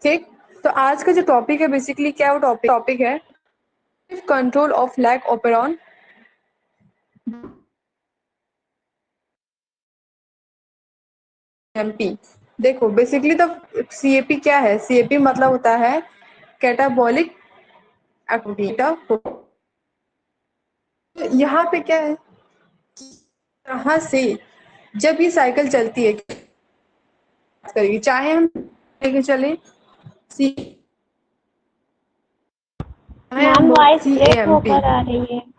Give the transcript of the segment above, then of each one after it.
ठीक। तो आज का जो टॉपिक है बेसिकली क्या वो टॉपिक है control of lac operon MP. देखो बेसिकली तो सीएपी क्या है, सीएपी मतलब होता है कैटाबॉलिक एक्टिविटी। यहाँ पे क्या है, यहाँ से जब ये साइकिल चलती है करेगी, चाहे हम लेके चले सी मैम वॉइस सी ए ब्रेक एम पी। होकर आ रही है।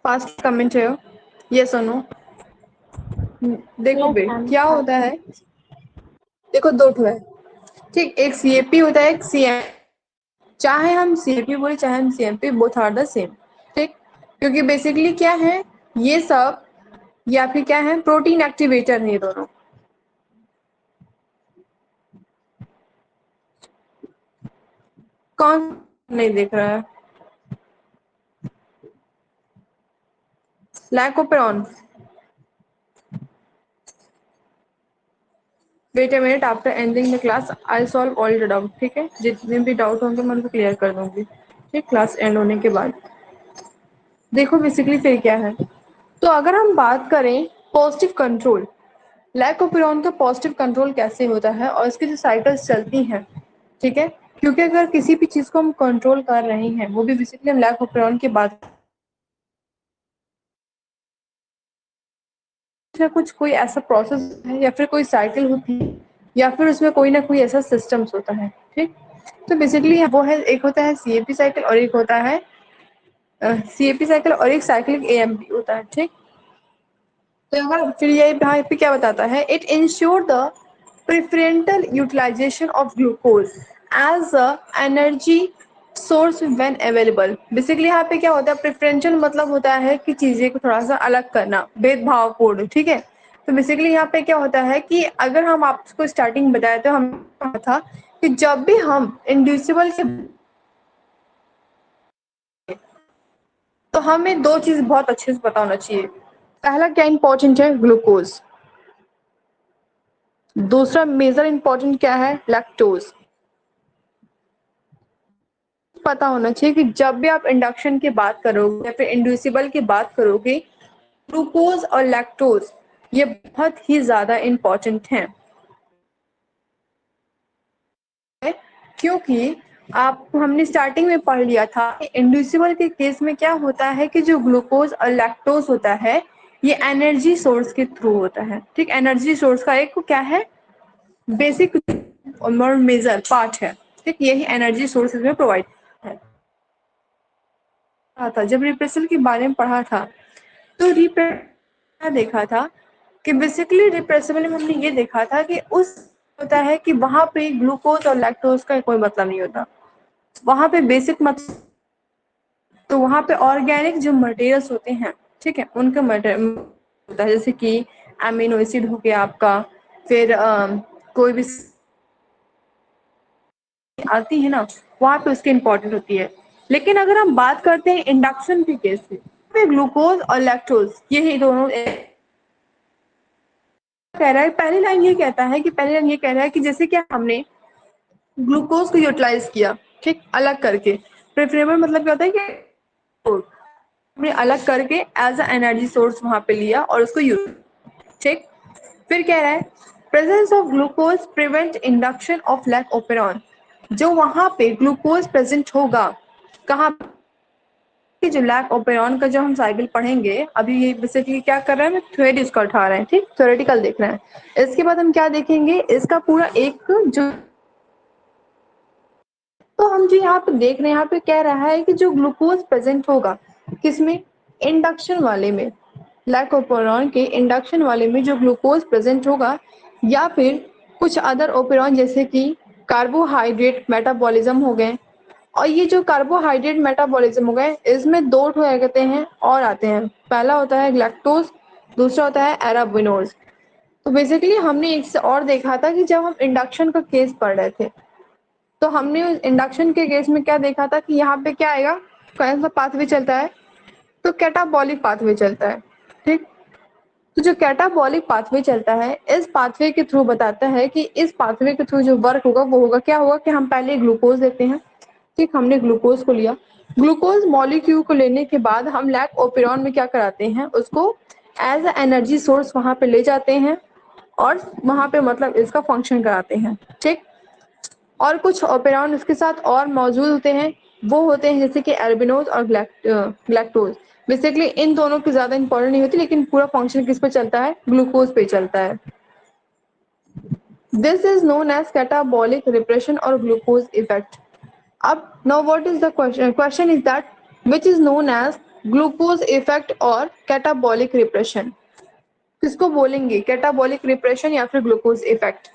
फास्ट कमेंट है ये सुनो। देखो यस बे मैम। क्या होता है, देखो दो ठो है। ठीक, एक सीएपी होता है, एक सीएम। चाहे हम सीएपी बोले चाहे हम CMP, both are the same. ठीक, क्योंकि बेसिकली क्या है ये सब, या फिर क्या है प्रोटीन एक्टिवेटर है ये दोनों। कौन नहीं देख रहा है? Lac operon. Wait a minute, after ending the class I solve all the doubt. ठीक है, जितने भी डाउट होंगे मैं उनको क्लियर कर दूंगी। ठीक, क्लास एंड होने के बाद। देखो बेसिकली फिर क्या है, तो अगर हम बात करें पॉजिटिव कंट्रोल, लैकोपेरॉन का पॉजिटिव कंट्रोल कैसे होता है और इसकी जो साइकिल्स चलती हैं। ठीक है, क्योंकि अगर किसी भी चीज को हम कंट्रोल कर रहे हैं, वो भी बेसिकली हम लैकोपेरॉन की बात, कुछ कोई ऐसा प्रोसेस है या फिर कोई साइकिल होती है या फिर उसमें कोई ना कोई ऐसा सिस्टम्स होता है। ठीक, तो बेसिकली वो है, एक होता है सीएपी साइकिल और एक होता है सीएपी साइकिल और एक साइक्लिक एएमपी होता है। ठीक, तो अगर फिर ये यहाँ पे क्या बताता है, it insure the preferential utilization of glucose as a energy source when available. Basically यहाँ पे क्या होता है, प्रेफरेंशियल मतलब होता है कि चीजें को थोड़ा सा अलग करना, भेदभावपूर्ण। ठीक है, तो बेसिकली यहाँ पे क्या होता है कि अगर हम आपको स्टार्टिंग बताए तो हम कहा था कि जब भी हम इंड्यूसिबल के, तो हमें दो चीज बहुत अच्छे से पता होना चाहिए। पहला क्या इंपॉर्टेंट है, ग्लूकोज। दूसरा मेजर इंपॉर्टेंट क्या है, लैक्टोज। पता होना चाहिए कि जब भी आप इंडक्शन की बात करोगे या फिर इंड्यूसिबल की बात करोगे, ग्लूकोज और लैक्टोज ये बहुत ही ज्यादा इंपॉर्टेंट हैं। क्योंकि आप हमने स्टार्टिंग में पढ़ लिया था कि इंड्यूसिबल के केस में क्या होता है कि जो ग्लूकोज और लैक्टोज होता है ये एनर्जी सोर्स के थ्रू होता है। ठीक, एनर्जी सोर्स का एक क्या है, बेसिक और मेजर पार्ट है। ठीक, यही एनर्जी सोर्स में प्रोवाइड है। था जब रिप्रेसल के बारे में पढ़ा था तो रिप्रेसल देखा था कि बेसिकली रिप्रेसिबल में हमने ये देखा था कि उस होता है कि वहां पे ग्लूकोज और लैक्टोज का कोई मतलब नहीं होता। वहां पे बेसिक मतलब, तो वहां पे ऑर्गेनिक जो मटेरियल्स होते हैं, ठीक है, उनका मटेरियल होता है, जैसे कि अमीनो एसिड हो गया आपका, फिर कोई भी आती है ना, वहां पे उसकी इंपॉर्टेंट होती है। लेकिन अगर हम बात करते हैं इंडक्शन के केस में, ग्लूकोज और लैक्टोज यही दोनों कह रहा है, पहली लाइन ये कहता है कि पहली लाइन ये कह रहा है कि जैसे कि हमने ग्लूकोज को यूटिलाइज किया, ठीक, अलग करके, प्रेफरेबल मतलब क्या होता है कि हमने अलग करके एज अ एनर्जी सोर्स वहां पे लिया और उसको यूज। ठीक, फिर कह रहा है presence of glucose prevent induction of lac operon. जो वहां पे ग्लूकोज प्रेजेंट होगा, कहाँ कि जो लैक ओपेरॉन का जो हम साइकिल पढ़ेंगे, अभी ये बेसिकली क्या कर रहे हैं, थ्योरी इसका उठा रहे हैं। ठीक, थ्योरेटिकल देख रहे हैं। इसके बाद हम क्या देखेंगे, इसका पूरा एक जो, तो हम जो यहाँ पे देख रहे हैं, यहाँ पे कह रहा है कि जो ग्लूकोज प्रेजेंट होगा किसमें, इंडक्शन वाले में, लैकोपेरॉन के इंडक्शन वाले में जो ग्लूकोज प्रेजेंट होगा, या फिर कुछ अदर ओपेरॉन जैसे कि कार्बोहाइड्रेट मेटाबॉलिज्म हो गए, और ये जो कार्बोहाइड्रेट मेटाबॉलिज्म हो गए, इसमें दो ठो क्या कहते हैं और आते हैं। पहला होता है ग्लैक्टोज, दूसरा होता है एराबिनोज। तो बेसिकली हमने एक से और देखा था कि जब हम इंडक्शन का केस पढ़ रहे थे, तो हमने उस इंडक्शन के केस में क्या देखा था कि यहाँ पे क्या आएगा, कौन सा पाथवे चलता है, तो कैटाबॉलिक पाथवे चलता है। ठीक, तो जो कैटाबॉलिक पाथवे चलता है, इस पाथवे के थ्रू बताता है कि इस पाथवे के थ्रू जो वर्क होगा वो होगा क्या होगा कि हम पहले ग्लूकोज लेते हैं। ठीक, हमने ग्लूकोज को लिया, ग्लूकोज मॉलिक्यूल को लेने के बाद हम लैक ओपेरॉन में क्या कराते हैं, उसको एज अ एनर्जी सोर्स वहां पे ले जाते हैं और वहां पे मतलब इसका फंक्शन कराते हैं। ठीक, और कुछ ओपेरॉन उसके साथ और मौजूद होते हैं, वो होते हैं जैसे कि एल्बिनोज और ग्लैक्टोज। बेसिकली इन दोनों की ज्यादा इंपॉर्टेंट नहीं होती, लेकिन पूरा फंक्शन किस पे चलता है, ग्लूकोज पे चलता है। This is known as catabolic repression और ग्लूकोज इफेक्ट। अब now what is the question, question is that which is known as glucose effect और कैटाबॉलिक रिप्रेशन। किसको बोलेंगे, कैटाबॉलिक रिप्रेशन या फिर ग्लूकोज इफेक्ट।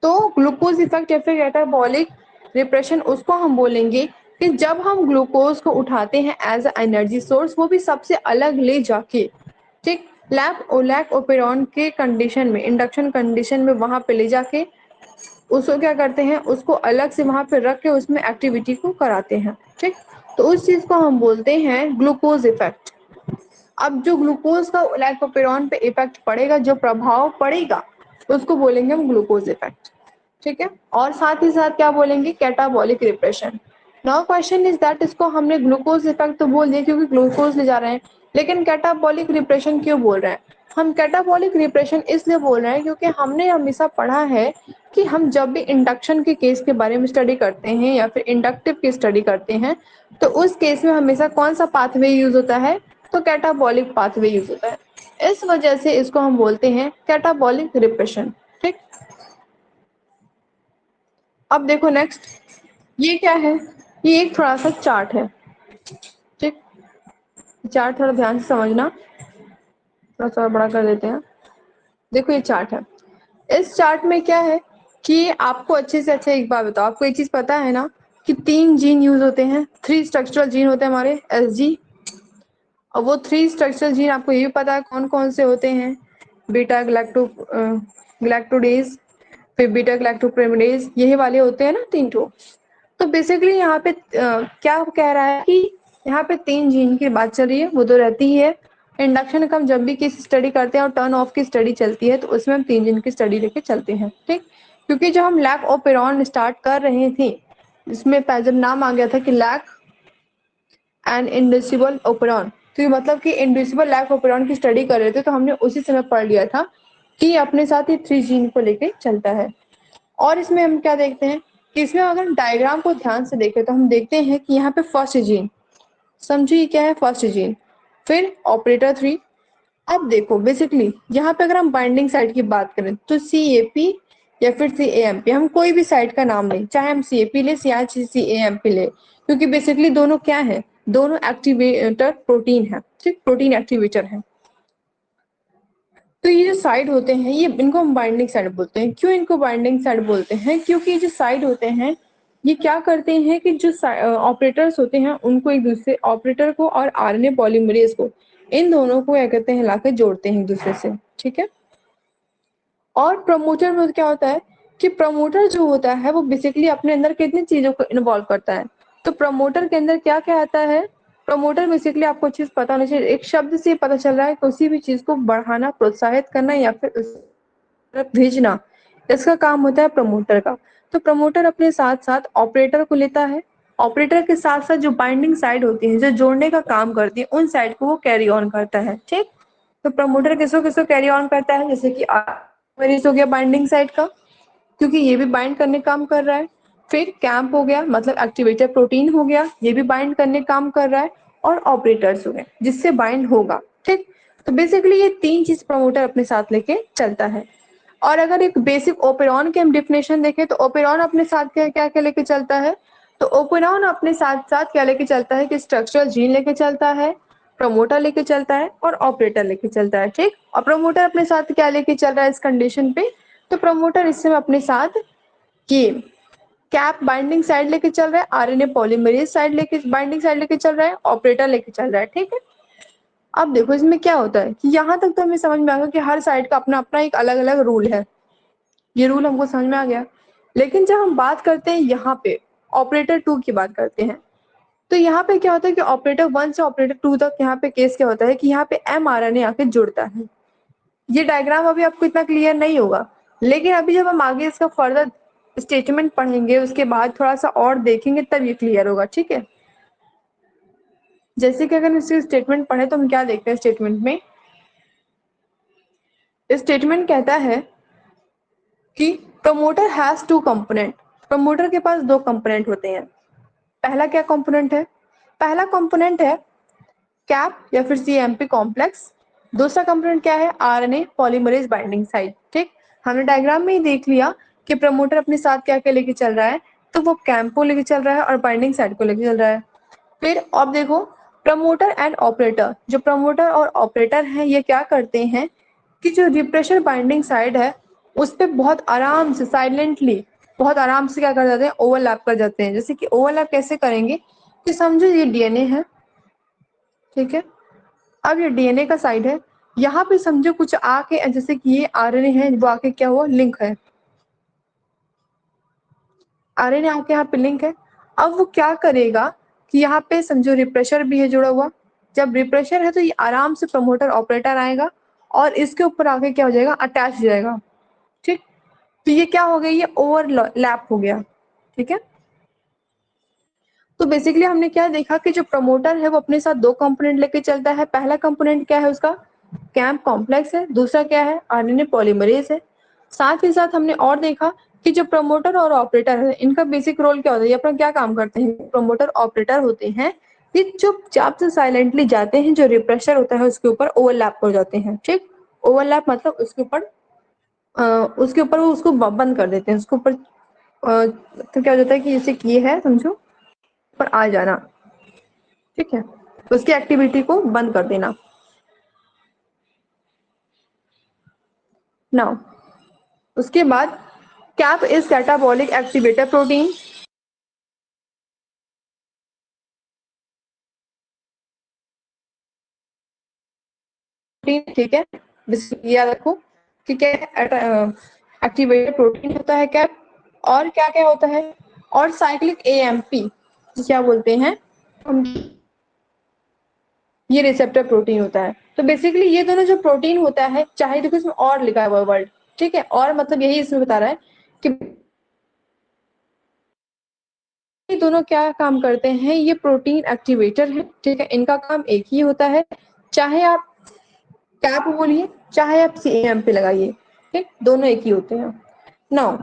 तो ग्लूकोज इफेक्ट या फिर कैटाबॉलिक रिप्रेशन उसको हम बोलेंगे कि जब हम ग्लूकोज को उठाते हैं एज अ एनर्जी सोर्स, वो भी सबसे अलग ले जाके, ठीक, लैक ओपेरॉन के कंडीशन में, इंडक्शन कंडीशन में वहां पे ले जाके उसको क्या करते हैं, उसको अलग से वहां पे रख के उसमें एक्टिविटी को कराते हैं। ठीक, तो उस चीज को हम बोलते हैं ग्लूकोज इफेक्ट। अब जो ग्लूकोज का लैक्टोपेरॉन पे इफेक्ट पड़ेगा, जो प्रभाव पड़ेगा, उसको बोलेंगे हम ग्लूकोज इफेक्ट। ठीक है, और साथ ही साथ क्या बोलेंगे, catabolic repression. Now question is that, इसको हमने ग्लूकोज इफेक्ट तो बोल दिया क्योंकि ग्लूकोज ले जा रहे हैं, लेकिन कैटाबॉलिक रिप्रेशन क्यों बोल रहे हैं। हम कैटाबॉलिक रिप्रेशन इसलिए बोल रहे हैं क्योंकि हमने हमेशा पढ़ा है कि हम जब भी इंडक्शन के केस के बारे में स्टडी करते हैं या फिर इंडक्टिव की स्टडी करते हैं, तो उस केस में हमेशा कौन सा पाथवे यूज होता है, तो कैटाबॉलिक पाथवे यूज होता है। इस वजह से इसको हम बोलते हैं कैटाबॉलिक रिप्रेशन। ठीक, अब देखो नेक्स्ट, ये क्या है, ये एक थोड़ा सा चार्ट है। ठीक, चार्ट थोड़ा ध्यान से समझना, थोड़ा सा और बड़ा कर देते हैं। देखो ये चार्ट है, इस चार्ट में क्या है कि आपको अच्छे से अच्छा एक बात बताओ, आपको एक चीज पता है ना कि 3 जीन यूज होते हैं, 3 स्ट्रक्चरल जीन होते हैं हमारे एसजी। और वो 3 स्ट्रक्चरल जीन आपको ये भी पता है कौन कौन से होते हैं, बीटा ग्लैक्टोडेज, फिर बीटा ग्लैक्टोप्राइमेडेज, यही वाले होते हैं ना 3 ठो। तो बेसिकली यहाँ पे क्या कह रहा है कि यहाँ पे 3 जीन की बात चल रही है, वो तो रहती ही है। इंडक्शन का हम जब भी किसी स्टडी करते हैं और टर्न ऑफ की स्टडी चलती है, तो उसमें हम 3 जीन की स्टडी लेके चलते हैं। ठीक, क्योंकि जब हम लैक ओपेरॉन स्टार्ट कर रहे थे, इसमें जब नाम आ गया था कि लैक एंड इंड्यूसिबल ओपेरॉन, तो ये मतलब कि इंड्यूसिबल लैक ओपेरॉन की स्टडी कर रहे थे, तो हमने उसी समय पढ़ लिया था कि अपने साथ ही 3 जीन को लेके चलता है। और इसमें हम क्या देखते हैं कि इसमें अगर डायग्राम को ध्यान से देखें तो हम देखते हैं कि यहाँ पे फर्स्ट जीन, समझिए क्या है फर्स्ट जीन, फिर ऑपरेटर 3। अब देखो बेसिकली यहाँ पे अगर हम बाइंडिंग साइट की बात करें तो CAP या फिर CAMP, हम कोई भी साइट का नाम लें, चाहे हम CAP ले या CAMP ले, क्योंकि बेसिकली दोनों क्या है, दोनों एक्टिवेटर प्रोटीन है। ठीक, प्रोटीन एक्टिवेटर है। तो ये जो साइड होते हैं, ये इनको हम बाइंडिंग साइड बोलते हैं। क्यों इनको बाइंडिंग साइड बोलते हैं, क्योंकि जो साइड होते हैं ये क्या करते हैं कि जो ऑपरेटर्स होते हैं उनको एक दूसरे, ऑपरेटर को और RNA पॉलीमरेज को, इन दोनों को क्या कहते हैं, लाकर जोड़ते हैं एक दूसरे से। ठीक है, और प्रमोटर में क्या होता है कि प्रमोटर जो होता है वो बेसिकली अपने अंदर कितनी चीजों को इन्वॉल्व करता है। तो प्रमोटर के अंदर क्या क्या आता है, प्रमोटर बेसिकली आपको चीज पता होनी चाहिए, एक शब्द से पता चल रहा है किसी भी चीज को बढ़ाना, प्रोत्साहित करना या फिर उस तरफ भेजना, इसका काम होता है प्रमोटर का। तो प्रमोटर अपने साथ साथ ऑपरेटर को लेता है, ऑपरेटर के साथ साथ जो बाइंडिंग साइड होती है, जो जोड़ने का काम करती है, उन साइड को वो कैरी ऑन करता है। ठीक, तो प्रमोटर किसको किसको कैरी ऑन करता है, जैसे कि मेरिज हो गया बाइंडिंग साइड का, क्योंकि ये भी बाइंड करने काम कर रहा है। फिर कैंप हो गया, मतलब एक्टिवेटर प्रोटीन हो गया, ये भी बाइंड करने काम कर रहा है। और ऑपरेटर्स हो गए जिससे बाइंड होगा। ठीक, तो बेसिकली ये 3 चीज प्रमोटर अपने साथ लेके चलता है। और अगर एक बेसिक ओपेरॉन की हम डिफिनेशन देखें तो ओपेरॉन अपने साथ क्या क्या क्या लेके चलता है, तो ओपेरॉन अपने साथ साथ क्या लेके चलता है कि स्ट्रक्चरल जीन लेके चलता है, प्रमोटर लेके चलता है और ऑपरेटर लेके चलता है। ठीक, और प्रमोटर अपने साथ क्या लेके चल रहा है इस कंडीशन पे, तो प्रमोटर इस समय अपने साथ ये कैप बाइंडिंग साइड लेके चल रहा है, आरएनए पॉलीमरेज साइड लेके बाइंडिंग साइड लेके चल रहा है, ऑपरेटर लेके चल रहा है, ठीक है। अब देखो इसमें क्या होता है कि यहाँ तक तो हमें समझ में आ गया कि हर साइड का अपना अपना एक अलग अलग रूल है, ये रूल हमको समझ में आ गया। लेकिन जब हम बात करते हैं यहाँ पे ऑपरेटर 2 की बात करते हैं, तो यहाँ पे क्या होता है कि ऑपरेटर 1 से ऑपरेटर 2 तक यहाँ पे केस क्या होता है कि यहाँ पे mRNA आके जुड़ता है। ये डायग्राम अभी आपको इतना क्लियर नहीं होगा, लेकिन अभी जब हम आगे इसका फर्दर स्टेटमेंट पढ़ेंगे उसके बाद थोड़ा सा और देखेंगे तब ये क्लियर होगा, ठीक है। जैसे कि अगर इसके स्टेटमेंट पढ़े तो हम क्या देखते हैं स्टेटमेंट में, स्टेटमेंट कहता है कि प्रमोटर हैज 2 कंपोनेंट, प्रमोटर के पास 2 कंपोनेंट होते हैं। पहला क्या कंपोनेंट है, पहला कंपोनेंट है कैप या फिर सीएमपी कॉम्प्लेक्स, दूसरा कंपोनेंट क्या है, आरएनए पॉलीमरेज बाइंडिंग साइट, ठीक। हमने डायग्राम में ही देख लिया कि प्रमोटर अपने साथ क्या क्या लेके चल रहा है, तो वो कैंप को लेके चल रहा है और बाइंडिंग साइट को लेके चल रहा है। फिर अब देखो प्रमोटर एंड ऑपरेटर, जो प्रमोटर और ऑपरेटर हैं ये क्या करते हैं कि जो रिप्रेशर बाइंडिंग साइड है उस पर बहुत आराम से साइलेंटली बहुत आराम से क्या कर जाते हैं, ओवरलैप कर जाते हैं। जैसे कि ओवरलैप कैसे करेंगे कि समझो ये डीएनए है, ठीक है। अब ये डीएनए का साइड है, यहाँ पे समझो कुछ आके जैसे कि ये आरएनए है वो आके क्या हुआ, लिंक है, आरएनए आके यहाँ पे लिंक है। अब वो क्या करेगा कि यहाँ पे समझो रिप्रेशर भी है जुड़ा हुआ, जब रिप्रेशर है तो ये आराम से प्रमोटर ऑपरेटर आएगा और इसके ऊपर आके क्या हो जाएगा, अटैच हो जाएगा, ठीक। तो ये क्या हो गया, ये ओवरलैप हो गया, ठीक है। तो बेसिकली हमने क्या देखा कि जो प्रमोटर है वो अपने साथ 2 कंपोनेंट लेके चलता है। पहला कंपोनेंट क्या है उसका, कैम्प कॉम्प्लेक्स है, दूसरा क्या है, आरएनए पॉलीमरेज है। साथ ही साथ हमने और देखा कि जो प्रमोटर और ऑपरेटर है इनका बेसिक रोल क्या होता है, ये अपना क्या काम करते हैं, प्रमोटर ऑपरेटर होते हैं, ये चुपचाप से साइलेंटली जाते हैं, जो रिप्रेशर होता है उसके ऊपर ओवरलैप हो जाते हैं, ठीक। ओवरलैप मतलब उसके ऊपर वो उसको बंद कर देते हैं, उसके ऊपर तो क्या हो जाता है कि जैसे ये है समझो पर आ जाना, ठीक है, उसकी एक्टिविटी को बंद कर देना। नाउ उसके बाद cap is catabolic activator protein, ठीक है, याद रखो कि क्या एक्टिवेटर प्रोटीन होता है कैप, और क्या क्या होता है, और साइक्लिक एएमपी क्या बोलते हैं हम, ये रिसेप्टर प्रोटीन होता है। तो बेसिकली ये दोनों जो प्रोटीन होता है, चाहे देखो इसमें और लिखा हुआ वर्ड, ठीक है, और मतलब यही इसमें बता रहा है कि ये दोनों क्या काम करते हैं, ये प्रोटीन एक्टिवेटर है, ठीक है, इनका काम एक ही होता है, चाहे आप कैप बोलिए चाहे आप सीएमपी लगाइए, ठीक, दोनों एक ही होते हैं। नाउ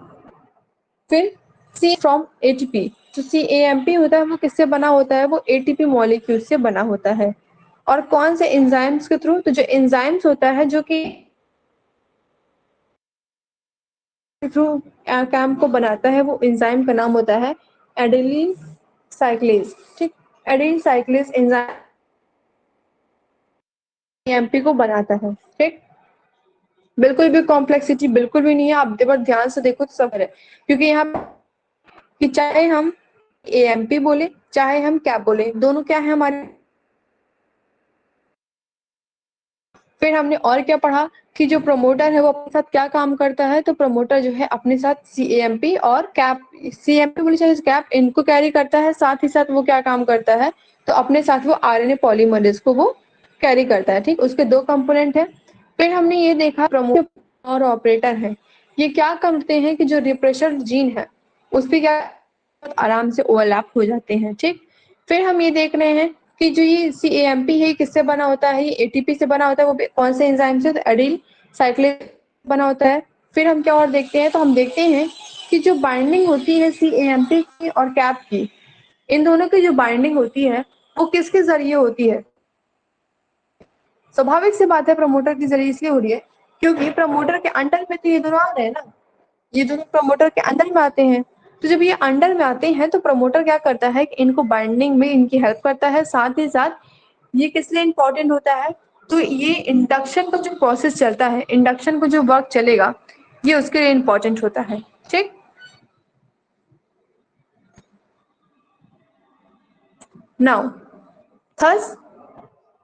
फिर सी फ्रॉम एटीपी, जो सीएमपी होता है वो किससे बना होता है, वो एटीपी मॉलिक्यूल से बना होता है। और कौन से एंजाइम्स के थ्रू, तो जो एंजाइम्स होता है जो कि थ्रू कैम्प को बनाता है, वो एंजाइम का नाम होता है एडेनिन साइक्लेज, ठीक। एडेनिन साइक्लेज एंजाइम एमपी को बनाता है, ठीक। बिल्कुल भी कॉम्प्लेक्सिटी बिल्कुल भी नहीं है, आप एक बार ध्यान से देखो तो सब है, क्योंकि यहाँ कि चाहे हम एएमपी बोले चाहे हम क्या बोले, दोनों क्या है हमारे। फिर हमने और क्या पढ़ा कि जो प्रमोटर है वो अपने साथ क्या काम करता है, तो प्रमोटर जो है अपने साथ सीएमपी और कैप, सीएमपी बोले चाहे कैप, इनको कैरी करता है, साथ ही साथ वो क्या काम करता है, तो अपने साथ वो आरएनए पॉलीमरेज को वो कैरी करता है, ठीक। उसके 2 कंपोनेंट है। फिर हमने ये देखा प्रमोटर और ऑपरेटर है, ये क्या करते हैं कि जो रिप्रेशर जीन है उस पर क्या आराम से ओवरलैप हो जाते हैं, ठीक। फिर हम ये देख रहे हैं कि जो ये सीएमपी है किससे बना होता है, ये एटीपी से बना होता है, वो कौन से एंजाइम से, तो एडिल साइक्लेज बना होता है। फिर हम क्या और देखते हैं, तो हम देखते हैं कि जो बाइंडिंग होती है सीएमपी की और कैप की, इन दोनों की जो बाइंडिंग होती है वो किसके जरिए होती है, स्वाभाविक सी बात है प्रमोटर के जरिए इसलिए हो रही है क्योंकि प्रमोटर के अंडर में तो ये दोनों आ रहे हैं ना, ये दोनों प्रमोटर के अंदर में आते हैं। तो जब ये अंडर में आते हैं तो प्रमोटर क्या करता है कि इनको बाइंडिंग में इनकी हेल्प करता है, साथ ही साथ ये किस लिए इंपॉर्टेंट होता है, तो ये इंडक्शन का जो प्रोसेस चलता है, इंडक्शन को जो वर्क चलेगा ये उसके लिए इंपॉर्टेंट होता है, ठीक। नाउ थस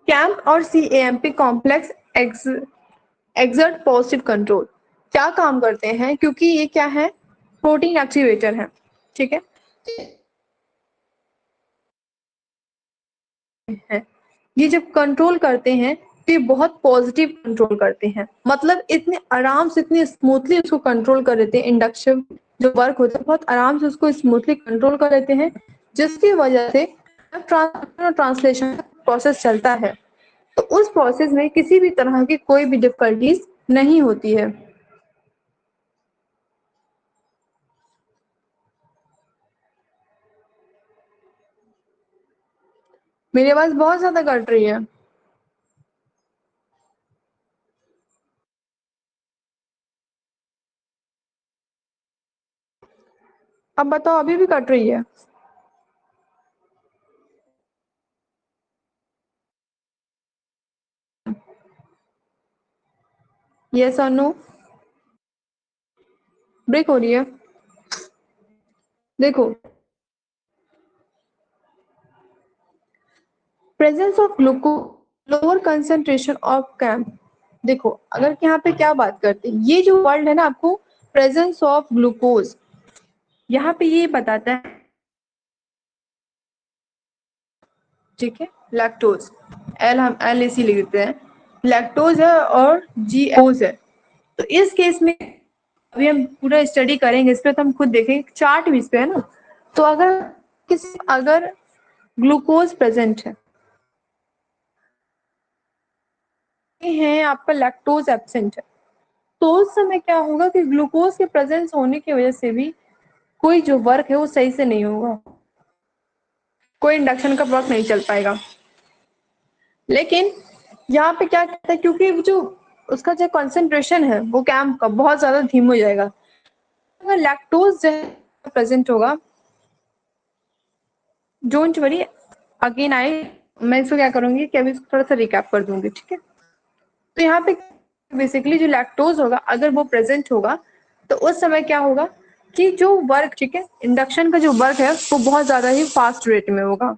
कैम्प और CAMP complex exert positive control क्या काम करते हैं, क्योंकि ये क्या है, प्रोटीन एक्टिवेटर है, ठीक है। ये जब कंट्रोल करते हैं तो ये बहुत पॉजिटिव कंट्रोल करते हैं, मतलब इतने आराम से इतने स्मूथली उसको कंट्रोल कर देते हैं। इंडक्शन जो वर्क होता है बहुत आराम से उसको स्मूथली कंट्रोल कर लेते हैं, जिसकी वजह से ट्रांसलेशन प्रोसेस चलता है तो उस प्रोसेस में किसी भी तरह की कोई भी डिफिकल्टीज नहीं होती है। मेरी आवाज बहुत ज्यादा कट रही है। अब बताओ, अभी भी कट रही है? यस और नो? ब्रेक हो रही है? देखो, presence of glucose lower concentration of camp. देखो, अगर यहाँ पे क्या बात करते हैं, ये जो वर्ड है ना आपको प्रेजेंस ऑफ ग्लूकोज, यहाँ पे ये बताता है, ठीक है, लैक्टोज, एल हम एल इसी लिख देते हैं, लैक्टोज है और GOज है। तो इस केस में अभी हम पूरा स्टडी करेंगे इस पे, तो हम खुद देखेंगे चार्ट भी इस पे है ना। तो अगर ग्लूकोज प्रेजेंट है आपका लैक्टोज एब्सेंट है, तो उस समय क्या होगा कि ग्लूकोज के प्रेजेंस होने की वजह से भी कोई जो वर्क है वो सही से नहीं होगा, कोई इंडक्शन का वर्क नहीं चल पाएगा। लेकिन यहाँ पे क्या कहता है, क्योंकि जो उसका जो कंसंट्रेशन है वो कैम्प का बहुत ज्यादा धीम हो जाएगा। अगर लैक्टोज जो है प्रेजेंट होगा, डोंट वरी, अगेन मैं इसको क्या करूंगी कि अभी इसको थोड़ा सा रिकैप कर दूंगी, ठीक है। तो यहाँ पे बेसिकली जो लैक्टोज होगा अगर वो प्रेजेंट होगा तो उस समय क्या होगा कि जो वर्क, ठीक है, इंडक्शन का जो वर्क है वो बहुत ज्यादा ही फास्ट रेट में होगा।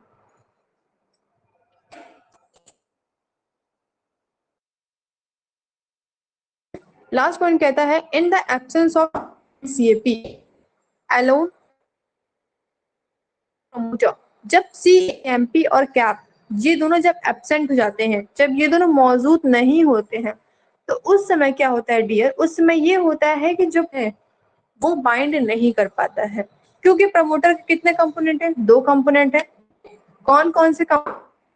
लास्ट पॉइंट कहता है in the absence of CAP alone promoter, जब CAMP और कैप ये दोनों जब एब्सेंट हो जाते हैं, जब ये दोनों मौजूद नहीं होते हैं, तो उस समय क्या होता है डियर, उस समय ये होता है कि जो है वो बाइंड नहीं कर पाता है, क्योंकि प्रमोटर के कितने कंपोनेंट है, 2 कंपोनेंट है। कौन कौन से तो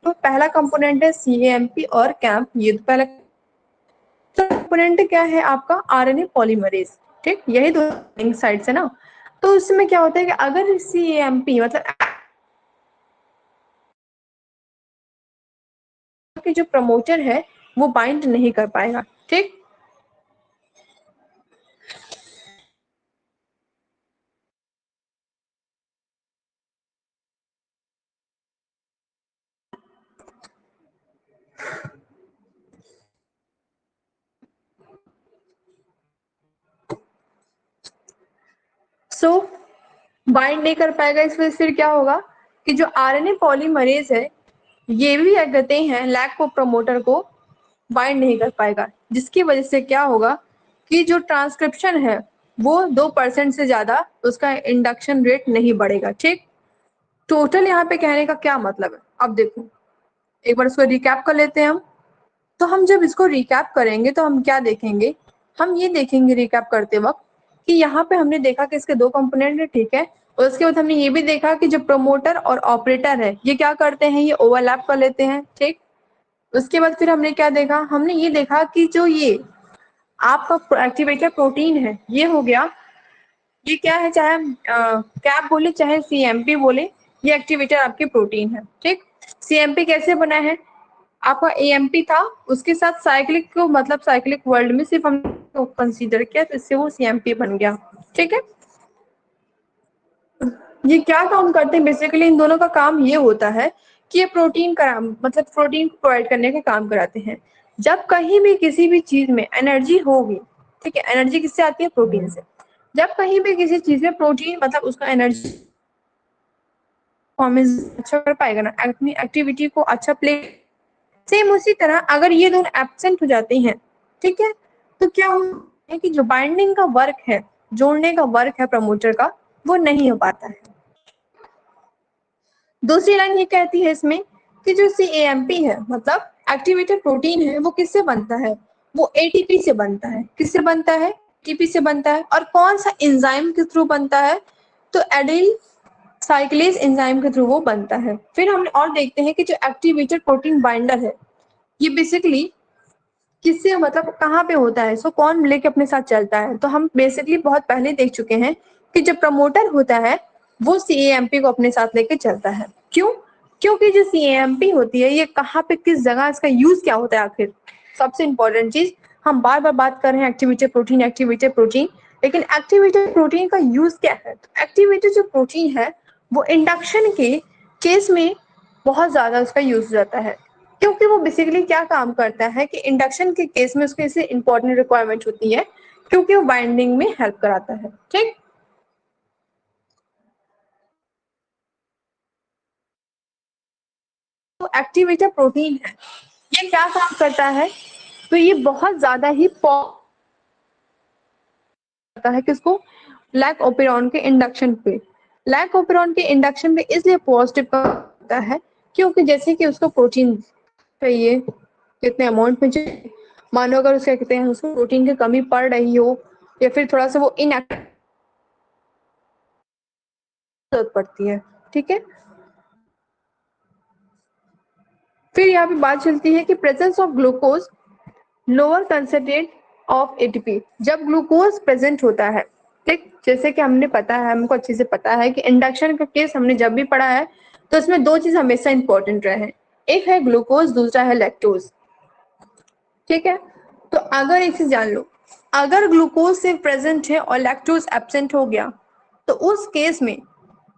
पहला कंपोनेंट है CAMP और कैम्प, ये तो पहला कंपोनेंट क्या है आपका RNA पॉलीमरेज, ठीक, यही दो साइड्स है ना। तो उसमें क्या होता है कि अगर CAMP मतलब कि जो प्रमोटर है वो बाइंड नहीं कर पाएगा, ठीक। सो बाइंड नहीं कर पाएगा, इस वजह से क्या होगा कि जो RNA पॉलीमरेज है ये भी क्या कहते हैं लैक ऑफ प्रमोटर को बाइंड नहीं कर पाएगा, जिसकी वजह से क्या होगा कि जो ट्रांसक्रिप्शन है वो 2% से ज्यादा उसका इंडक्शन रेट नहीं बढ़ेगा, ठीक। टोटल यहाँ पे कहने का क्या मतलब है, अब देखो एक बार इसको रिकैप कर लेते हैं हम। तो हम जब इसको रिकैप करेंगे तो हम क्या देखेंगे, हम ये देखेंगे रिकैप करते वक्त कि यहाँ पे हमने देखा कि इसके 2 कंपोनेंट है, ठीक है। और उसके बाद हमने ये भी देखा कि जो प्रमोटर और ऑपरेटर है ये क्या करते हैं, ये ओवरलैप कर लेते हैं, ठीक। उसके बाद फिर हमने क्या देखा, हमने ये देखा कि जो ये आपका एक्टिवेटर प्रोटीन है ये हो गया, ये क्या है, चाहे कैप बोले चाहे CMP बोले, ये एक्टिवेटर आपके प्रोटीन है, ठीक। CMP कैसे बना है, आपका AMP था उसके साथ साइक्लिक को, मतलब साइक्लिक वर्ल्ड में सिर्फ हमने कंसीडर किया तो इससे वो CMP बन गया, ठीक है। ये क्या काम करते हैं, बेसिकली इन दोनों का काम ये होता है कि ये प्रोटीन का मतलब प्रोटीन प्रोवाइड करने का काम कराते हैं। जब कहीं भी किसी भी चीज में एनर्जी होगी, ठीक है, एनर्जी किससे आती है, प्रोटीन से। जब कहीं भी किसी चीज में प्रोटीन मतलब उसका एनर्जी परफॉर्मेंस अच्छा कर पाएगा ना, अपनी एक्टिविटी को अच्छा प्ले। सेम उसी तरह अगर ये दोनों एब्सेंट हो जाते हैं, ठीक है, तो क्या है कि जो बाइंडिंग का वर्क है, जोड़ने का वर्क है प्रमोटर का, वो नहीं हो पाता है। दूसरी लाइन ये कहती है इसमें कि जो CAMP है, मतलब एक्टिवेटेड प्रोटीन है, वो किससे बनता है? वो ATP से बनता है। किससे बनता है? ATP से बनता है। और कौन सा एंजाइम के थ्रू बनता है? तो एडिल साइक्लेज एंजाइम के थ्रू वो बनता है। फिर हम और देखते हैं कि जो एक्टिवेटेड प्रोटीन बाइंडर है, ये बेसिकली किससे, मतलब कहाँ पे होता है, सो कौन लेके अपने साथ चलता है? तो हम बेसिकली बहुत पहले देख चुके हैं कि जो प्रमोटर होता है वो CAMP को अपने साथ लेके चलता है। क्यों? क्योंकि जो CAMP होती है, ये कहाँ पे, किस जगह, इसका यूज क्या होता है आखिर? सबसे इंपॉर्टेंट चीज, हम बार बार बात कर रहे हैं एक्टिवेटेड प्रोटीन, लेकिन एक्टिवेटेड प्रोटीन का यूज क्या है? तो एक्टिवेटेड जो प्रोटीन है वो इंडक्शन के केस में बहुत ज्यादा उसका यूज हो जाता है, क्योंकि वो बेसिकली क्या काम करता है कि इंडक्शन के केस में उसके इससे इंपॉर्टेंट रिक्वायरमेंट होती है, क्योंकि वो बाइंडिंग में हेल्प कराता है। ठीक, तो एक्टिवेटर प्रोटीन है, ये क्या काम करता है? तो ये बहुत ज्यादा ही करता है किसको? लैक ओपेरॉन के इंडक्शन पे। लैक ओपेरॉन के इंडक्शन पे इसलिए पॉजिटिव करता है क्योंकि जैसे कि उसको प्रोटीन चाहिए, कितने अमाउंट में चाहिए, मानो अगर उसका कहते हैं उसको प्रोटीन की कमी पड़ रही हो, या फिर थोड़ा सा वो इनएक्टिव जरूरत पड़ती है। ठीक है, फिर यहाँ पे बात चलती है कि presence of glucose lower concentrate of ATP। जब ग्लूकोज प्रेजेंट होता है, ठीक, जैसे कि हमने पता है, हमको अच्छे से पता है कि इंडक्शन का केस हमने जब भी पढ़ा है तो इसमें दो चीज हमेशा इंपॉर्टेंट रहे हैं, एक है ग्लूकोज, दूसरा है लैक्टोज। ठीक है, तो अगर एक चीज जान लो, अगर ग्लूकोज सिर्फ प्रेजेंट है और लैक्टोज एब्सेंट हो गया, तो उस केस में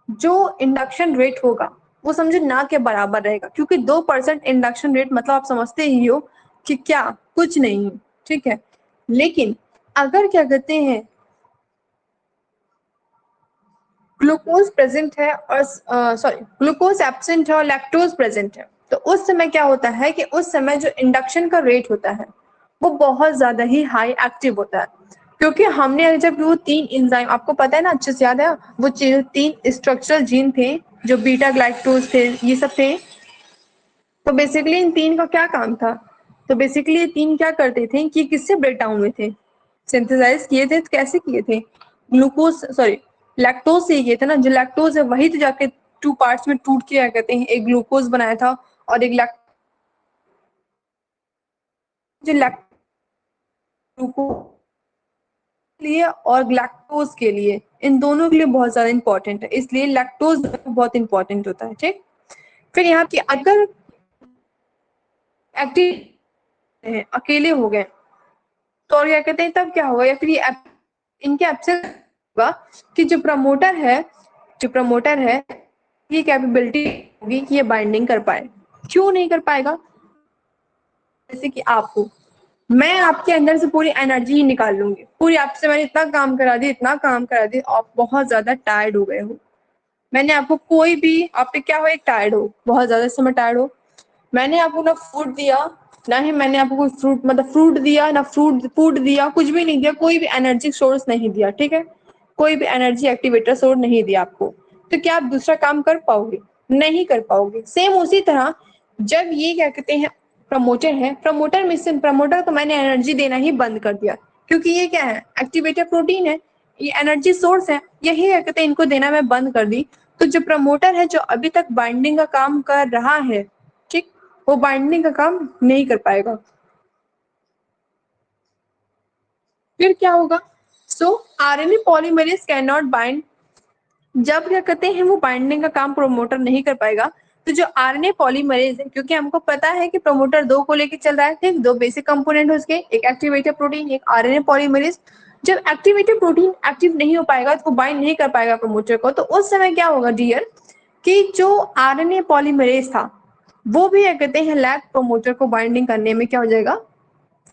जो इंडक्शन रेट होगा वो समझो ना के बराबर रहेगा, क्योंकि 2% इंडक्शन रेट मतलब आप समझते ही हो कि क्या, कुछ नहीं। ठीक है, लेकिन अगर क्या कहते हैं ग्लूकोज प्रेजेंट है और सॉरी ग्लूकोज एब्सेंट है और लैक्टोज प्रेजेंट है, तो उस समय क्या होता है कि उस समय जो इंडक्शन का रेट होता है वो बहुत ज्यादा ही हाई एक्टिव होता है, क्योंकि हमने जब वो 3 एंजाइम, आपको पता है ना, अच्छे से याद है, वो 3 स्ट्रक्चरल जीन थे जो बीटा ग्लाइक्टोज थे, ये सब थे। तो बेसिकली इन 3 का क्या काम था? तो बेसिकली ये 3 क्या करते थे कि किससे ब्रेक डाउन हुए थे, सिंथेसाइज किए थे, तो कैसे किए थे? ग्लूकोज सॉरी लैक्टोज से किए थे ना। जो लैक्टोज है वही तो जाके 2 पार्ट्स में टूट के क्या कहते हैं एक ग्लूकोज बनाया था, और एक जो ग्लूकोज लिए और लैक्टोज के लिए, इन दोनों के लिए बहुत ज्यादा इंपॉर्टेंट है, इसलिए लैक्टोज बहुत इंपॉर्टेंट होता है। ठीक, फिर यहाँ की अगर एक्टिव हैं, अकेले हो गए, तो और क्या कहते हैं तब क्या होगा, या फिर ये इनके एब्सेंस होगा कि जो प्रमोटर है ये कैपेबिलिटी होगी कि ये बाइंडिंग कर पाए। क्यों नहीं कर पाएगा? जैसे कि आपको, मैं आपके अंदर से पूरी एनर्जी ही निकाल लूंगी, पूरी आपसे मैंने इतना काम करा दिया, इतना काम करा दिया, आप बहुत ज्यादा टायर्ड हो गए हो, मैंने आपको कोई भी, आप पे क्या हो, एक टायर्ड हो, बहुत ज्यादा इस समय टायर्ड हो, मैंने आपको ना फूड दिया, ना ही मैंने आपको कोई फ्रूट, मतलब फ्रूट दिया, ना फूड दिया, कुछ भी नहीं दिया, कोई भी एनर्जी सोर्स नहीं दिया। ठीक है, कोई भी एनर्जी एक्टिवेटर सोर्स नहीं दिया आपको, तो क्या आप दूसरा काम कर पाओगे? नहीं कर पाओगे। सेम उसी तरह जब ये क्या कहते हैं प्रमोटर है, प्रमोटर तो मैंने एनर्जी देना ही बंद कर दिया, क्योंकि ये क्या है, एक्टिवेटर प्रोटीन है, ये एनर्जी सोर्स है, यही क्या कहते हैं इनको देना मैं बंद कर दी। तो जो प्रमोटर है, जो अभी तक बाइंडिंग का काम कर रहा है, ठीक, वो बाइंडिंग का काम नहीं कर पाएगा। फिर क्या होगा? सो RNA polymerase can not bind. जब क्या कहते हैं वो बाइंडिंग का काम प्रमोटर नहीं कर पाएगा, तो जो RNA पॉलीमरेज है, क्योंकि हमको पता है कि प्रमोटर 2 को लेके चल रहा है, ठीक, 2 बेसिक कंपोनेंट है उसके, एक एक्टिवेटर प्रोटीन, एक RNA पॉलीमरेज। जब एक्टिवेटर प्रोटीन एक्टिव नहीं हो पाएगा तो वो बाइंड नहीं कर पाएगा प्रमोटर को, तो उस समय क्या होगा डियर, कि जो RNA पॉलीमरेज था वो भी क्या कहते हैं लैक प्रमोटर को बाइंडिंग करने में क्या हो जाएगा,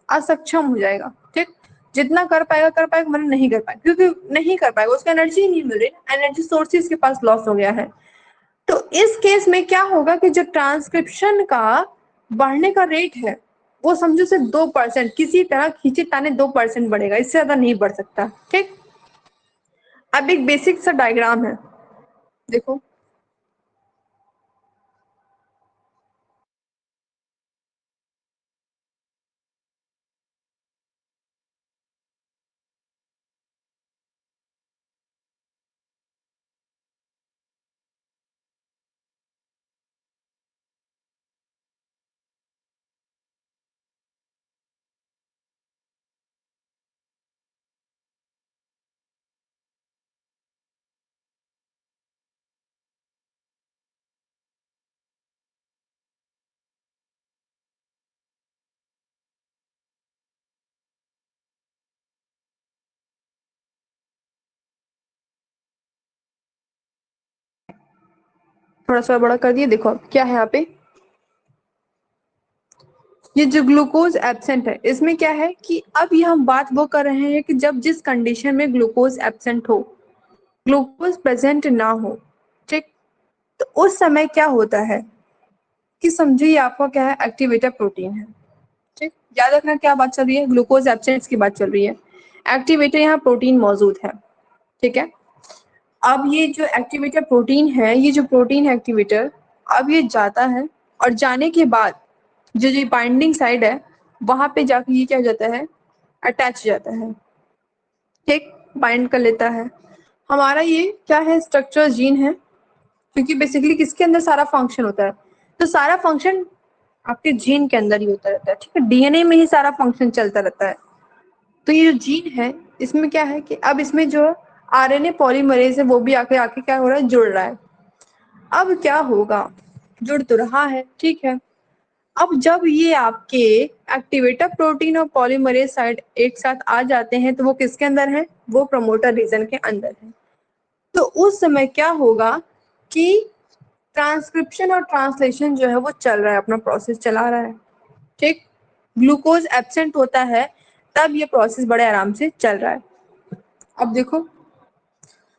असक्षम हो जाएगा। ठीक, जितना कर पाएगा मतलब नहीं कर पाएगा, क्योंकि नहीं कर पाएगा, उसको एनर्जी नहीं मिल रही, एनर्जी सोर्सेज के पास लॉस हो गया है। तो इस केस में क्या होगा कि जो ट्रांसक्रिप्शन का बढ़ने का रेट है वो समझो सिर्फ 2%, किसी तरह खींचे ताने 2% बढ़ेगा, इससे ज्यादा नहीं बढ़ सकता। ठीक, अब एक बेसिक सा डायग्राम है, देखो। थोड़ा सा बड़ा कर दिए, देखो अब क्या है यहाँ पे, ये जो ग्लूकोज एब्सेंट है इसमें क्या है कि अब ये हम बात वो कर रहे हैं कि जब जिस कंडीशन में ग्लूकोज एब्सेंट हो, ग्लूकोज प्रेजेंट ना हो, ठीक, तो उस समय क्या होता है कि समझिए आपका क्या है, एक्टिवेटर प्रोटीन है। ठीक, याद रखना क्या बात चल रही है, ग्लूकोज एब्सेंट की बात चल रही है, एक्टिवेटर यहाँ प्रोटीन मौजूद है। ठीक है, अब ये जो एक्टिवेटर प्रोटीन है, ये जो प्रोटीन है एक्टिवेटर, अब ये जाता है और जाने के बाद जो जो बाइंडिंग साइड है वहां पे जाके ये क्या हो जाता है, अटैच हो जाता है। ठीक, बाइंड कर लेता है। हमारा ये क्या है, स्ट्रक्चर जीन है, क्योंकि बेसिकली किसके अंदर सारा फंक्शन होता है, तो सारा फंक्शन आपके जीन के अंदर ही होता रहता है। ठीक है, डीएनए में ही सारा फंक्शन चलता रहता है। तो ये जो जीन है इसमें क्या है कि अब इसमें जो आरएनए पॉलीमरेज है वो भी आके आके क्या हो रहा है, जुड़ रहा है। अब क्या होगा, जुड़ तो रहा है, ठीक है। अब जब ये आपके एक्टिवेटर प्रोटीन और पॉलीमरेज साइड एक साथ आ जाते हैं तो वो किसके अंदर है, वो प्रमोटर रीजन के अंदर है। तो उस समय क्या होगा कि ट्रांसक्रिप्शन और ट्रांसलेशन जो है वो चल रहा है, अपना प्रोसेस चला रहा है। ठीक, ग्लूकोज एब्सेंट होता है तब ये प्रोसेस बड़े आराम से चल रहा है। अब देखो,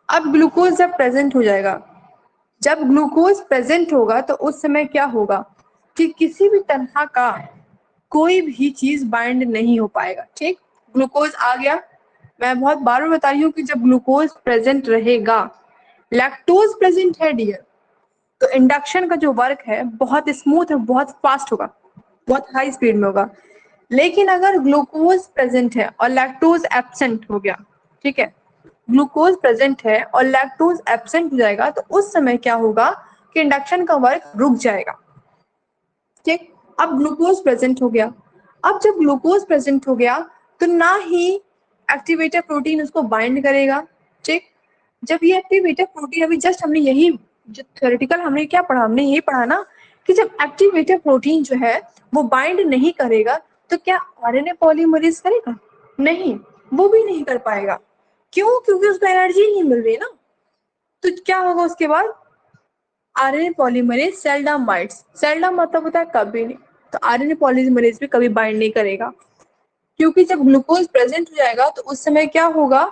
अब ग्लूकोज जब प्रेजेंट हो जाएगा, जब ग्लूकोज प्रेजेंट होगा तो उस समय क्या होगा कि किसी भी तरह का कोई भी चीज बाइंड नहीं हो पाएगा। ठीक, ग्लूकोज आ गया, मैं बहुत बार बता रही हूँ कि जब ग्लूकोज प्रेजेंट रहेगा, लैक्टोज प्रेजेंट है डियर, तो इंडक्शन का जो वर्क है बहुत स्मूथ है, बहुत फास्ट होगा, बहुत हाई स्पीड में होगा। लेकिन अगर ग्लूकोज प्रेजेंट है और लैक्टोज एब्सेंट हो गया, ठीक है, ग्लूकोज प्रेजेंट है और लैक्टोज एब्सेंट हो जाएगा तो उस समय क्या होगा कि इंडक्शन का वर्क रुक जाएगा। ठीक, अब ग्लूकोज प्रेजेंट हो गया, अब जब ग्लूकोज प्रेजेंट हो गया तो ना ही एक्टिवेटर प्रोटीन उसको बाइंड करेगा। ठीक, जब ये एक्टिवेटर प्रोटीन, अभी जस्ट हमने यही जो थ्योरेटिकल हमने क्या पढ़ा, हमने यही पढ़ा ना कि जब एक्टिवेटर प्रोटीन जो है वो बाइंड नहीं करेगा तो क्या आरएनए पॉलीमरेज करेगा, नहीं, वो भी नहीं कर पाएगा। क्यों, क्योंकि उसको एनर्जी नहीं मिल रही ना। तो क्या होगा उसके बाद, RNA polymerase seldom binds, seldom मतलब होता है कभी नहीं, तो आरएनए पॉलीमरेज भी कभी बाइंड नहीं करेगा, क्योंकि जब ग्लूकोज प्रेजेंट हो जाएगा तो उस समय क्या होगा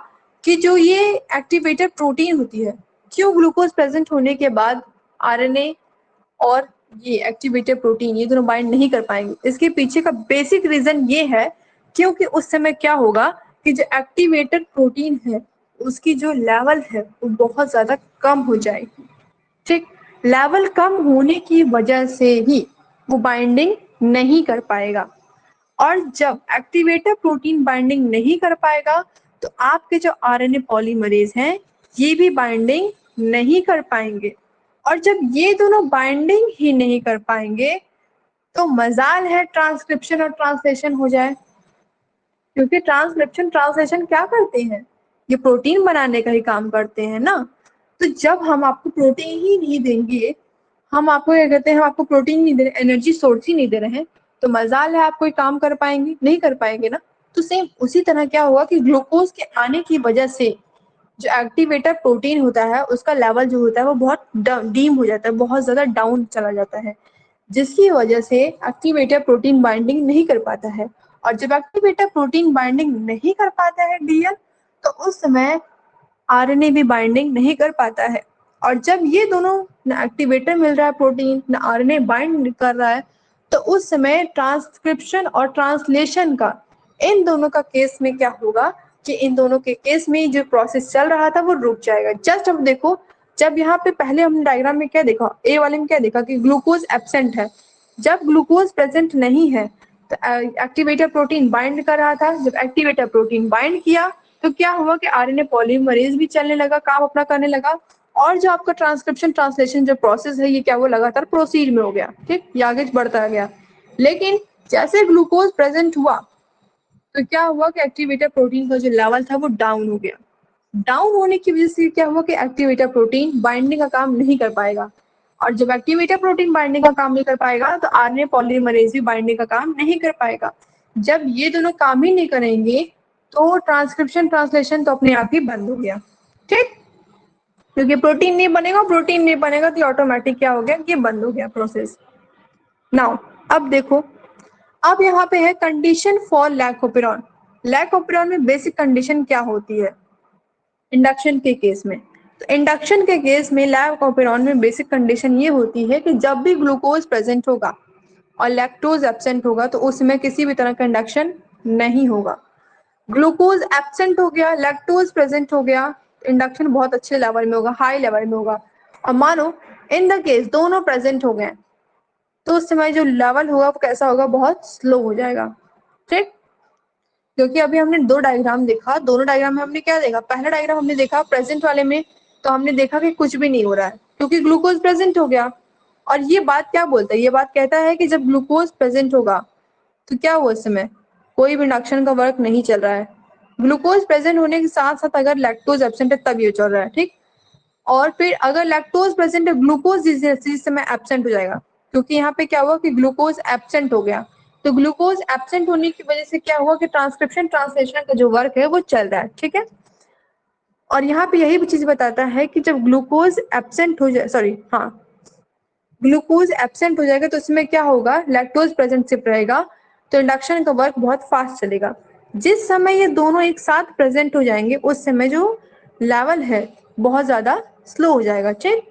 कि जो ये एक्टिवेटर प्रोटीन होती है, क्यों ग्लूकोज प्रेजेंट होने के बाद आरएनए और ये एक्टिवेटर प्रोटीन ये दोनों बाइंड नहीं कर पाएंगे, इसके पीछे का बेसिक रीजन ये है क्योंकि उस समय क्या होगा कि जो एक्टिवेटर प्रोटीन है उसकी जो लेवल है वो बहुत ज्यादा कम हो जाएगी। ठीक, लेवल कम होने की वजह से ही वो बाइंडिंग नहीं कर पाएगा, और जब एक्टिवेटर प्रोटीन बाइंडिंग नहीं कर पाएगा तो आपके जो आरएनए पॉलीमरेज हैं ये भी बाइंडिंग नहीं कर पाएंगे, और जब ये दोनों बाइंडिंग ही नहीं कर पाएंगे तो मजाल है ट्रांसक्रिप्शन और ट्रांसलेशन हो जाए, क्योंकि ट्रांसक्रिप्शन ट्रांसलेशन क्या करते हैं, ये प्रोटीन बनाने का ही काम करते हैं ना। तो जब हम आपको प्रोटीन ही नहीं देंगे, हम आपको क्या कहते हैं, हम आपको प्रोटीन नहीं दे रहे, एनर्जी सोर्स ही नहीं दे रहे हैं, तो मजाल है आप कोई काम कर पाएंगे, नहीं कर पाएंगे ना। तो सेम उसी तरह क्या होगा कि ग्लूकोज के आने की वजह से जो एक्टिवेटर प्रोटीन होता है उसका लेवल जो होता है वो बहुत डीम हो जाता है, बहुत ज्यादा डाउन चला जाता है, जिसकी वजह से एक्टिवेटर प्रोटीन बाइंडिंग नहीं कर पाता है। और जब एक्टिवेटर प्रोटीन बाइंडिंग नहीं कर पाता है डीएल, तो उस समय आरएनए भी बाइंडिंग नहीं कर पाता है। और जब ये दोनों ना एक्टिवेटर मिल रहा है प्रोटीन ना आरएनए बाइंड कर रहा है, तो उस समय ट्रांसक्रिप्शन और ट्रांसलेशन का इन दोनों का केस में क्या होगा कि इन दोनों के केस में जो प्रोसेस चल रहा था वो रुक जाएगा। जस्ट अब देखो, जब यहाँ पे पहले हमने डायग्राम में क्या देखा, ए वाले में क्या देखा कि ग्लूकोज एब्सेंट है। जब ग्लूकोज प्रेजेंट नहीं है तो एक्टिवेटर प्रोटीन बाइंड कर रहा था। जब एक्टिवेटर प्रोटीन बाइंड किया तो क्या हुआ कि आरएनए पॉलीमरेज भी चलने लगा, काम अपना करने लगा, और जो आपका ट्रांसक्रिप्शन ट्रांसलेशन जो प्रोसेस है ये क्या वो लगातार प्रोसीड में हो गया, ठीक, ये आगे बढ़ता गया। लेकिन जैसे ग्लूकोज प्रेजेंट हुआ तो क्या हुआ कि एक्टिवेटर प्रोटीन का जो लेवल था वो डाउन हो गया। डाउन होने की वजह से क्या हुआ कि एक्टिवेटर प्रोटीन बाइंडिंग का काम नहीं कर पाएगा, और जब एक्टिवेटर प्रोटीन बाइंडिंग का काम नहीं कर पाएगा तो आरएनए पॉलीमरेज भी बाइंडिंग का काम नहीं कर पाएगा। जब ये दोनों काम ही नहीं करेंगे तो ट्रांसक्रिप्शन ट्रांसलेशन तो अपने आप ही बंद हो गया, ठीक, क्योंकि प्रोटीन नहीं बनेगा तो ऑटोमेटिक क्या हो गया, ये बंद हो गया प्रोसेस। नाउ अब देखो, अब यहाँ पे है कंडीशन फॉर लैकोपेरॉन। लैकोपेरॉन में बेसिक कंडीशन क्या होती है इंडक्शन के केस में? तो इंडक्शन के केस में लैकोपेरॉन में बेसिक कंडीशन ये होती है कि जब भी ग्लूकोज प्रेजेंट होगा और लैक्टोज एब्सेंट होगा तो उसमें किसी भी तरह का इंडक्शन नहीं होगा। ग्लूकोज एब्सेंट हो गया, लैक्टोज प्रेजेंट हो गया, इंडक्शन बहुत अच्छे लेवल में होगा, हाई लेवल में होगा। और मानो इन द केस दोनों प्रेजेंट हो गए तो उस समय जो लेवल होगा वो कैसा होगा, बहुत स्लो हो जाएगा, ठीक। क्योंकि अभी हमने दो डायग्राम देखा, दोनों डायग्राम में हमने क्या देखा, पहला डायग्राम हमने देखा प्रेजेंट वाले में तो हमने देखा कि कुछ भी नहीं हो रहा है क्योंकि ग्लूकोज प्रेजेंट हो गया। और ये बात क्या बोलता है, ये बात कहता है कि जब ग्लूकोज प्रेजेंट होगा तो क्या हुआ, इस समय कोई भी इंडक्शन का वर्क नहीं चल रहा है। ग्लूकोज प्रेजेंट होने के साथ साथ अगर लैक्टोज एब्सेंट है तब ये चल रहा है, ठीक। और फिर अगर लैक्टोज प्रेजेंट है, ग्लूकोज इस समय एब्सेंट हो जाएगा क्योंकि यहाँ पे क्या हुआ कि ग्लूकोज एब्सेंट हो गया। तो ग्लूकोज एब्सेंट होने की वजह से क्या हुआ कि ट्रांसक्रिप्शन ट्रांसलेशन का जो वर्क है वो चल रहा है, ठीक है। और यहाँ पे यही चीज बताता है कि जब ग्लूकोज एब्सेंट हो जाए, सॉरी हाँ, ग्लूकोज एब्सेंट हो जाएगा तो इसमें क्या होगा, लैक्टोज प्रेजेंट सिर्फ रहेगा तो इंडक्शन का वर्क बहुत फास्ट चलेगा। जिस समय ये दोनों एक साथ प्रेजेंट हो जाएंगे उस समय जो लेवल है बहुत ज्यादा स्लो हो जाएगा, ठीक।